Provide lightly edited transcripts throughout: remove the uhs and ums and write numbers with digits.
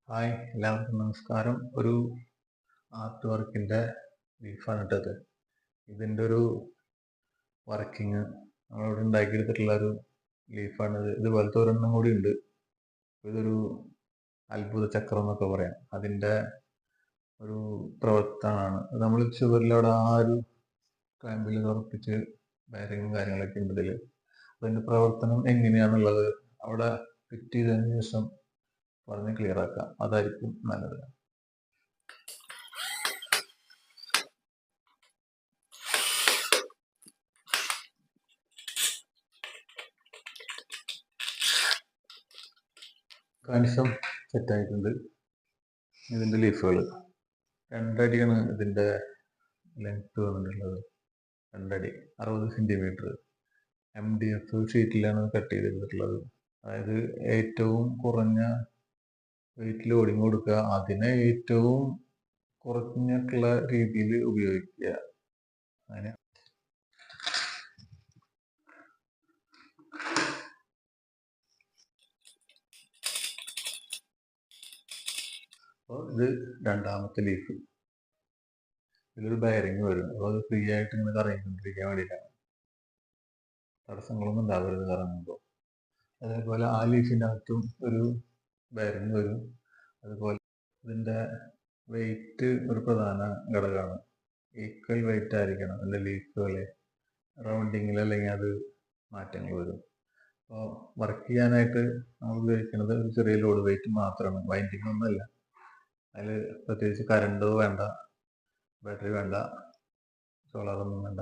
Hi, എല്ലാവർക്കും നമസ്കാരം. ഒരു ആർട്ട് വർക്കിൻ്റെ ലീഫാണ് ഇട്ടത്. ഇതിൻ്റെ ഒരു വർക്കിങ് നമ്മളിവിടെ ഉണ്ടാക്കിയെടുത്തിട്ടുള്ള ഒരു ലീഫാണ്. ഇതുപോലത്തെ ഒരെണ്ണം കൂടി ഉണ്ട്. ഇതൊരു അത്ഭുത ചക്രം എന്നൊക്കെ പറയാം. അതിൻ്റെ ഒരു പ്രവർത്തനമാണ്. നമ്മൾ ചുവരിലവിടെ ആ ഒരു ക്ലാമ്പിൽ ഉറപ്പിച്ച് വയറിങ്ങും കാര്യങ്ങളൊക്കെ ഉണ്ട് ഇതിൽ. അതിൻ്റെ പ്രവർത്തനം എങ്ങനെയാണെന്നുള്ളത് അവിടെ ഫിറ്റ് ചെയ്തതിന് ശേഷം പറഞ്ഞ് ക്ലിയർ ആക്കാം. അതായിരിക്കും നല്ലത്. കണിശം സെറ്റായിട്ടുണ്ട്. ഇതിൻ്റെ ലീഫുകൾ 2 അടിയാണ് ഇതിൻ്റെ ലെങ്ത് വന്നിട്ടുള്ളത്. 2 അടി 60 സെൻറ്റിമീറ്റർ MDF ഷീറ്റിലാണ് കട്ട് ചെയ്തെടുത്തിട്ടുള്ളത്. അതായത് ഏറ്റവും കുറഞ്ഞ വെയിറ്റ് ലോഡിങ് കൊടുക്കുക, അതിനെ ഏറ്റവും കുറഞ്ഞിട്ടുള്ള രീതിയിൽ ഉപയോഗിക്കുക. അങ്ങനെ അപ്പോൾ ഇത് രണ്ടാമത്തെ ലീഫ്. ഇതിലൊരു ബയറിങ് വരും. അപ്പോൾ അത് ഫ്രീ ആയിട്ട് ഇങ്ങനെ കറങ്ങിക്കൊണ്ടിരിക്കാൻ വേണ്ടിയിട്ടാണ്. തടസ്സങ്ങളൊന്നും ഉണ്ടാവരുത് കറങ്ങുമ്പോൾ. അതേപോലെ ആ ലീഫിൻ്റെ അകത്തും ഒരു ബയറിങ് വരും. അതുപോലെ ഇതിൻ്റെ വെയിറ്റ് ഒരു പ്രധാന ഘടകമാണ്. ഈക്വൽ വെയിറ്റ് ആയിരിക്കണം ഇതിൻ്റെ ലീഫുകൾ. റൗണ്ടിങ്ങിൽ അല്ലെങ്കിൽ അത് മാറ്റങ്ങൾ വരും. അപ്പോൾ വർക്ക് ചെയ്യാനായിട്ട് നമ്മൾ ഉപയോഗിക്കുന്നത് ഒരു ചെറിയ ലോഡ് വെയിറ്റ് മാത്രമാണ്. വൈൻഡിങ് ഒന്നുമല്ല. അതിൽ പ്രത്യേകിച്ച് കറണ്ടോ വേണ്ട, ബാറ്ററി വേണ്ട, സോളാറൊന്നും വേണ്ട.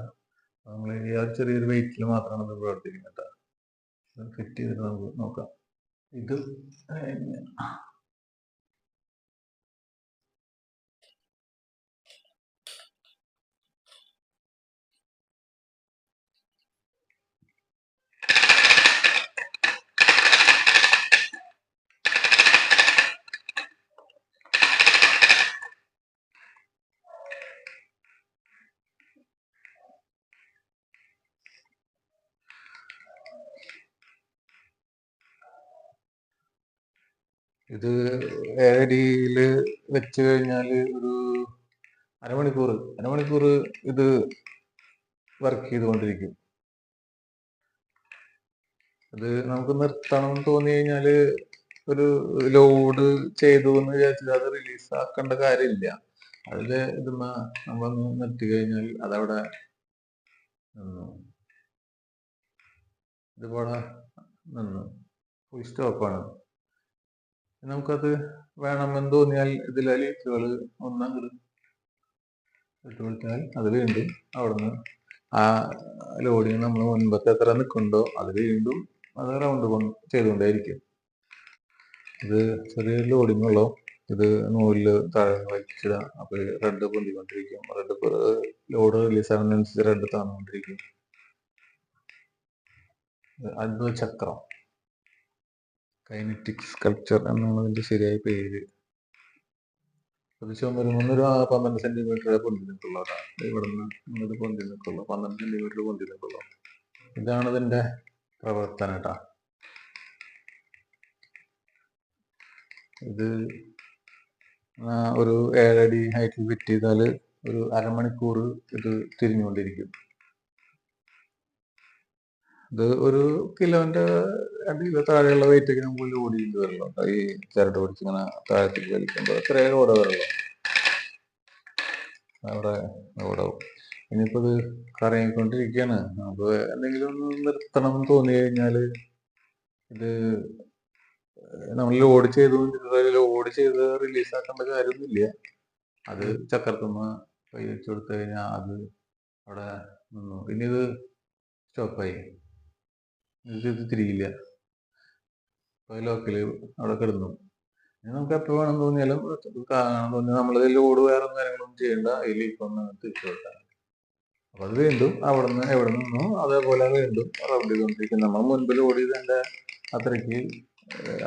നമ്മൾ ഈ ആ ചെറിയൊരു വെയിറ്റിൽ മാത്രമാണ് ഇത് പ്രവർത്തിക്കുന്നത്. ഫിറ്റ് ചെയ്തിട്ട് നമുക്ക് നോക്കാം. ഇത് ഇത് ഏഴടിയിൽ വെച്ച് കഴിഞ്ഞാൽ ഒരു അരമണിക്കൂർ ഇത് വർക്ക് ചെയ്തുകൊണ്ടിരിക്കും. അത് നമുക്ക് നിർത്തണം എന്ന് തോന്നി കഴിഞ്ഞാൽ ഒരു ലോഡ് ചെയ്തു എന്ന് വിചാരിച്ചാൽ അത് റിലീസ് ആക്കേണ്ട കാര്യമില്ല. അതിൽ ഇതുമ്മ നമ്മളൊന്ന് നിർത്തി കഴിഞ്ഞാൽ അതവിടെ നിന്നു. ഇതുപോലെ നിന്നു. ഫുൾ സ്റ്റോപ്പാണ്. നമുക്കത് വേണമെന്ന് തോന്നിയാൽ ഇതിലെ ലീഫുകൾ ഒന്നങ്ങട് ഇട്ട് കൊടുത്താൽ അത് വീണ്ടും അവിടുന്ന് ആ ലോഡിങ് നമ്മൾ മുൻപത്തെ എത്ര നിൽക്കുന്നുണ്ടോ അത് വീണ്ടും അത് റൗണ്ട് ചെയ്തുകൊണ്ടേയിരിക്കും. ഇത് ചെറിയൊരു ലോഡിങ് ഉള്ളൂ. ഇത് നൂലില് താഴെ വലിച്ചിടുക. അപ്പോൾ റെഡ് പൊന്തിക്കൊണ്ടിരിക്കും. ലോഡ് റിലീസാകുന്നതിനനുസരിച്ച് റെഡ് താന്നുകൊണ്ടിരിക്കും. അത്ഭുത ചക്രം, കൈനറ്റിക് സ്കൾപ്ചർ എന്നാണ് അതിൻ്റെ ശരിയായ പേര്. പ്രദേശം വരുമ്പോൾ ഒരു 12 സെൻറ്റിമീറ്റർ പൊന്തി നിൽക്കുള്ളതാണ്. ഇവിടെ നിന്ന് ഇങ്ങോട്ട് പൊന്തി നിൽക്കുള്ളൂ. 12 സെൻറ്റിമീറ്റർ പൊന്തി നിൽക്കുള്ളൂ. ഇതാണ് ഇതിൻ്റെ പ്രവർത്തനം കേട്ടോ. ഇത് ഒരു 7 അടി ഹൈറ്റിൽ ഫിറ്റ് ചെയ്താൽ ഒരു അരമണിക്കൂർ ഇത് തിരിഞ്ഞുകൊണ്ടിരിക്കും. ഇത് ഒരു കിലോന്റെ 2 കിലോ താഴെയുള്ള വെയിറ്റ് ഒക്കെ നമുക്ക് ലോഡ് ചെയ്ത് വരല്ലോ. ഈ ചിരട്ട പിടിച്ച് ഇങ്ങനെ താഴത്തേക്ക് വലിക്കുമ്പോൾ എത്രയോ ലോഡ് വരല്ലോ. അവിടെ ലോഡാവും. ഇനിയിപ്പോൾ ഇത് കറങ്ങിക്കൊണ്ടിരിക്കുകയാണ്. നമുക്ക് എന്തെങ്കിലും ഒന്ന് നിർത്തണം എന്ന് തോന്നി കഴിഞ്ഞാൽ ഇത് നമ്മൾ ലോഡ് ചെയ്ത് റിലീസാക്കേണ്ട കാര്യമൊന്നുമില്ല. അത് ചക്രത്തുമ്മ കൈ വെച്ച് കൊടുത്തു കഴിഞ്ഞാൽ അത് അവിടെ നിന്നു. പിന്നെ ഇത് സ്റ്റോപ്പായി. ഇത് തിരിയില്ല. ലോക്കല് അവിടെ കിടന്നു. ഇനി നമുക്ക് എപ്പോൾ വേണം തോന്നിയാലും കാണാൻ തോന്നിയാൽ നമ്മളത് ലോഡ് വേറെ കാര്യങ്ങളൊന്നും ചെയ്യേണ്ട. അതിൽ ഇപ്പം ഒന്ന് തിരിച്ചു കൊടുക്കാം. അപ്പോൾ അത് വീണ്ടും അവിടെ നിന്ന് എവിടെ നിന്നോ അതേപോലെ വീണ്ടും റൗണ്ട് ചെയ്തുകൊണ്ടിരിക്കും. നമ്മൾ മുൻപ് ലോഡ് ചെയ്തതിൻ്റെ അത്രയ്ക്ക്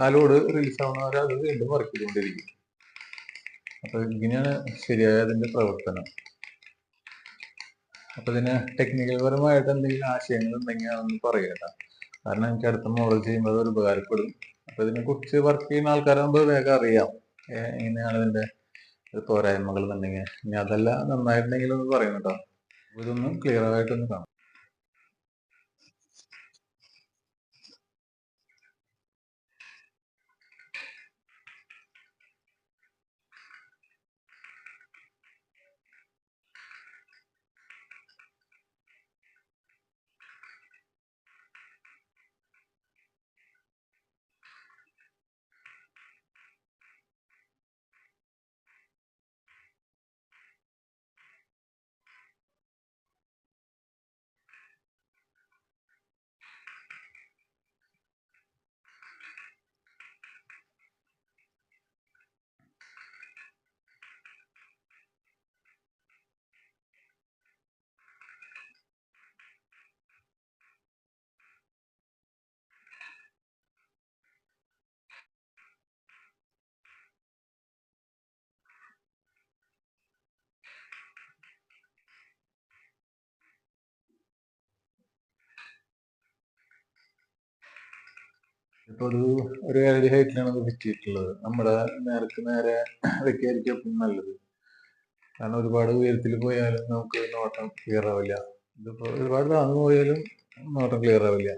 ആ ലോഡ് റിലീസ് ആവുന്നവരെ അത് വീണ്ടും വർക്ക് ചെയ്തുകൊണ്ടിരിക്കും. അപ്പോൾ ഇങ്ങനെയാണ് ശരിയായ അതിൻ്റെ പ്രവർത്തനം. അപ്പോൾ ഇതിന് ടെക്നിക്കൽ പരമായിട്ട് എന്തെങ്കിലും ആശയങ്ങൾ ഉണ്ടെങ്കിൽ അതൊന്ന് പറയണ്ട. കാരണം എനിക്ക് അടുത്ത മോഡൽ ചെയ്യുമ്പോൾ അത് ഉപകാരപ്പെടും. അപ്പോൾ ഇതിനെക്കുറിച്ച് വർക്ക് ചെയ്യുന്ന ആൾക്കാരാകുമ്പോൾ വേഗം അറിയാം. എങ്ങനെയാണ് ഇതിൻ്റെ പോരായ്മകൾ എന്നുണ്ടെങ്കിൽ, ഇനി അതല്ല നന്നായിട്ടുണ്ടെങ്കിൽ ഒന്ന് പറയും കേട്ടോ. ഇതൊന്നും ക്ലിയർ ആയിട്ടൊന്ന് കാണാം. ഇപ്പോൾ ഒരു ഏഴടി ഹൈറ്റിലാണ് ഇത് ഫിറ്റ് ചെയ്തിട്ടുള്ളത്. നമ്മുടെ നേർക്ക് നേരെ വെക്കായിരിക്കും എപ്പോഴും നല്ലത്. കാരണം ഒരുപാട് ഉയരത്തിൽ പോയാലും നമുക്ക് നോട്ടം ക്ലിയർ ആവില്ല. ഇതിപ്പോൾ ഒരുപാട് താഴ്ന്നു പോയാലും നോട്ടം ക്ലിയർ ആവില്ല.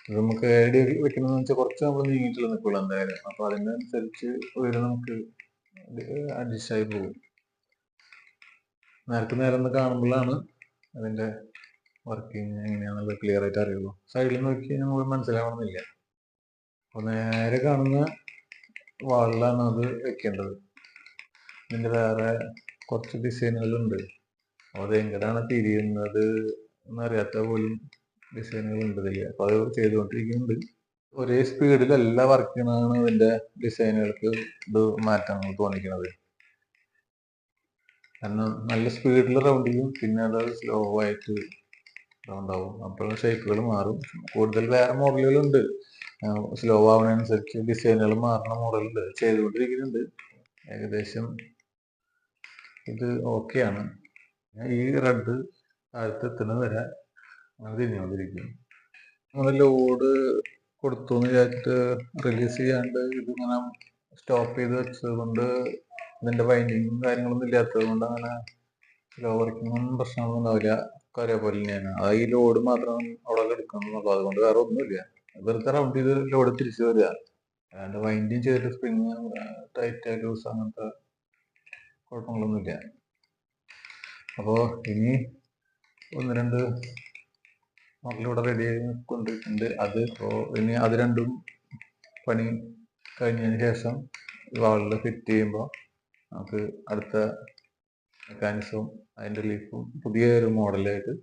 ഇത് നമുക്ക് ഏഴടി വെക്കണമെന്ന് വെച്ചാൽ കുറച്ച് നമ്മൾ നീങ്ങിയിട്ടുള്ള നിൽക്കുള്ളൂ എന്തായാലും. അപ്പോൾ അതിനനുസരിച്ച് ഉയരം നമുക്ക് അഡ്ജസ്റ്റ് ആയി പോകും. നേർക്ക് നേരെ ഒന്ന് കാണുമ്പോഴാണ് അതിൻ്റെ വർക്കിങ് എങ്ങനെയാണെന്നുള്ളത് ക്ലിയർ ആയിട്ട് അറിയുള്ളൂ. സൈഡിൽ നോക്കി നമുക്ക് മനസ്സിലാവണമെന്നില്ല. അപ്പോൾ നേരെ കാണുന്ന വാളിലാണ് അത് വെക്കേണ്ടത്. ഇതിൻ്റെ വേറെ കുറച്ച് ഡിസൈനുകളുണ്ട്. അപ്പോൾ അത് എങ്ങനെയാണ് തിരിയുന്നത് എന്നറിയാത്ത പോലും ഡിസൈനുകളുണ്ട് ഇതിൽ. അപ്പോൾ അത് ചെയ്തുകൊണ്ടിരിക്കുന്നുണ്ട്. ഒരേ സ്പീഡിലല്ല വർക്ക് ചെയ്യണതാണ് ഇതിൻ്റെ ഡിസൈനുകൾക്ക് ഇത് മാറ്റങ്ങൾ തോന്നിക്കുന്നത്. കാരണം നല്ല സ്പീഡിൽ റൗണ്ട് ചെയ്യും, പിന്നെ അത് സ്ലോ ആയിട്ട് റൗണ്ട് ആവും. അപ്പോൾ ഷേപ്പുകൾ മാറും. കൂടുതൽ വേറെ മോഡലുകളുണ്ട്. സ്ലോ ആവുന്നതനുസരിച്ച് ഡിസൈനുകൾ മാറുന്ന മോഡലുണ്ട്, ചെയ്തുകൊണ്ടിരിക്കുന്നുണ്ട്. ഏകദേശം ഇത് ഓക്കെയാണ്. ഈ റെഡ് താഴത്ത് എത്തുന്നത് വരെ അങ്ങനെ തിരിഞ്ഞുകൊണ്ടിരിക്കും. നമ്മൾ ലോഡ് കൊടുത്തു എന്ന് വിചാരിച്ചിട്ട് റിലീസ് ചെയ്യാണ്ട് ഇതിങ്ങനെ സ്റ്റോപ്പ് ചെയ്ത് വെച്ചത് കൊണ്ട് ഇതിൻ്റെ വൈൻഡിങ്ങും കാര്യങ്ങളൊന്നും ഇല്ലാത്തത് കൊണ്ട് അങ്ങനെ സ്ലോ വർക്കിങ്ങും പ്രശ്നങ്ങളൊന്നും ഉണ്ടാവില്ല. ഒരേ പോലെ തന്നെയാണ്. അത് ഈ ലോഡ് മാത്രം അവിടെ എടുക്കുന്നുള്ളൂ. അതുകൊണ്ട് വേറെ ഒന്നുമില്ല. വെറുതെ റൗണ്ട് ചെയ്ത് ലോഡ് തിരിച്ചു വരിക. അല്ലാണ്ട് വൈൻഡിങ് ചെയ്തിട്ട് സ്പ്രിങ് ടൈറ്റ് ലൂസ് അങ്ങനത്തെ കുഴപ്പങ്ങളൊന്നുമില്ല. അപ്പോൾ ഇനി ഒന്ന് രണ്ട് മോഡലിവിടെ റെഡി ആയി കൊണ്ടിരിക്കുന്നുണ്ട്. അത് ഇപ്പോൾ ഇനി അത് രണ്ടും പണി കഴിഞ്ഞതിന് ശേഷം വാളിൽ ഫിറ്റ് ചെയ്യുമ്പോൾ നമുക്ക് അടുത്ത മെക്കാനിസവും അതിൻ്റെ ലീഫും പുതിയൊരു മോഡലായിട്ട്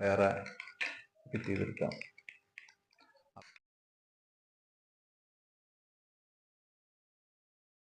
വേറെ ഫിറ്റ് ചെയ്തെടുക്കാം.